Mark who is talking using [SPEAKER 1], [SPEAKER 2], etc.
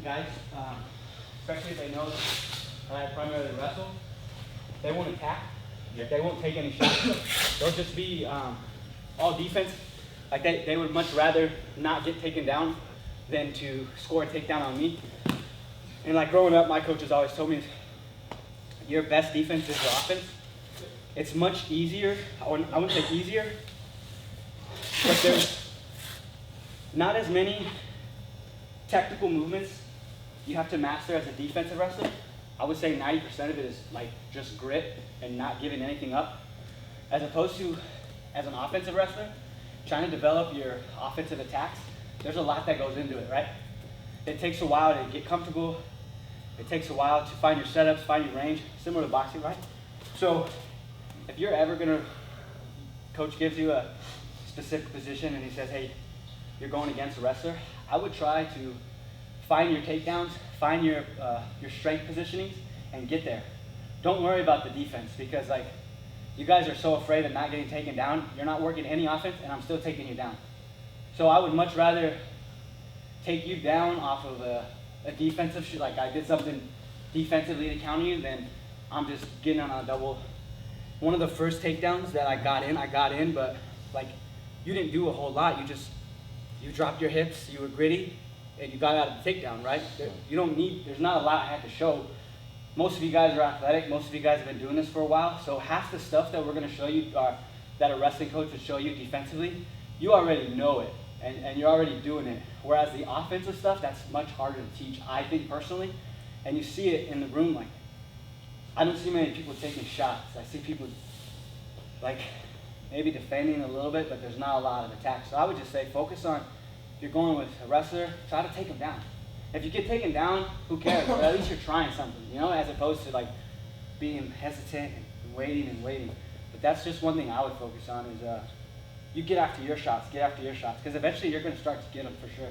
[SPEAKER 1] guys, especially if they know that I primarily wrestle, they won't attack. They won't take any shots. They'll just be all defense. Like they would much rather not get taken down than to score a takedown on me. And like growing up, my coaches always told me, your best defense is your offense. It's much easier, I wouldn't say easier, but there's not as many technical movements you have to master as a defensive wrestler. I would say 90% of it is like just grit and not giving anything up, as opposed to as an offensive wrestler, trying to develop your offensive attacks. There's a lot that goes into it, right? It takes a while to get comfortable. It takes a while to find your setups, find your range, similar to boxing, right? So if you're ever gonna, coach gives you a specific position and he says, hey, you're going against a wrestler, I would try to find your takedowns, find your strength positionings, and get there. Don't worry about the defense, because like you guys are so afraid of not getting taken down. You're not working any offense, and I'm still taking you down. So I would much rather take you down off of a defensive shoot, like I did something defensively to counter you, than I'm just getting on a double. One of the first takedowns that I got in, but like you didn't do a whole lot. You dropped your hips, you were gritty, and you got out of the takedown, right? There's not a lot I had to show. Most of you guys are athletic. Most of you guys have been doing this for a while. So half the stuff that we're going to show you, that a wrestling coach would show you defensively, you already know it, and you're already doing it. Whereas the offensive stuff, that's much harder to teach, I think personally. And you see it in the room. Like, I don't see many people taking shots. I see people like maybe defending a little bit, but there's not a lot of attacks. So I would just say focus on, if you're going with a wrestler, try to take them down. If you get taken down, who cares? But at least you're trying something, as opposed to like being hesitant and waiting. But that's just one thing I would focus on is you get after your shots, because eventually you're going to start to get them for sure.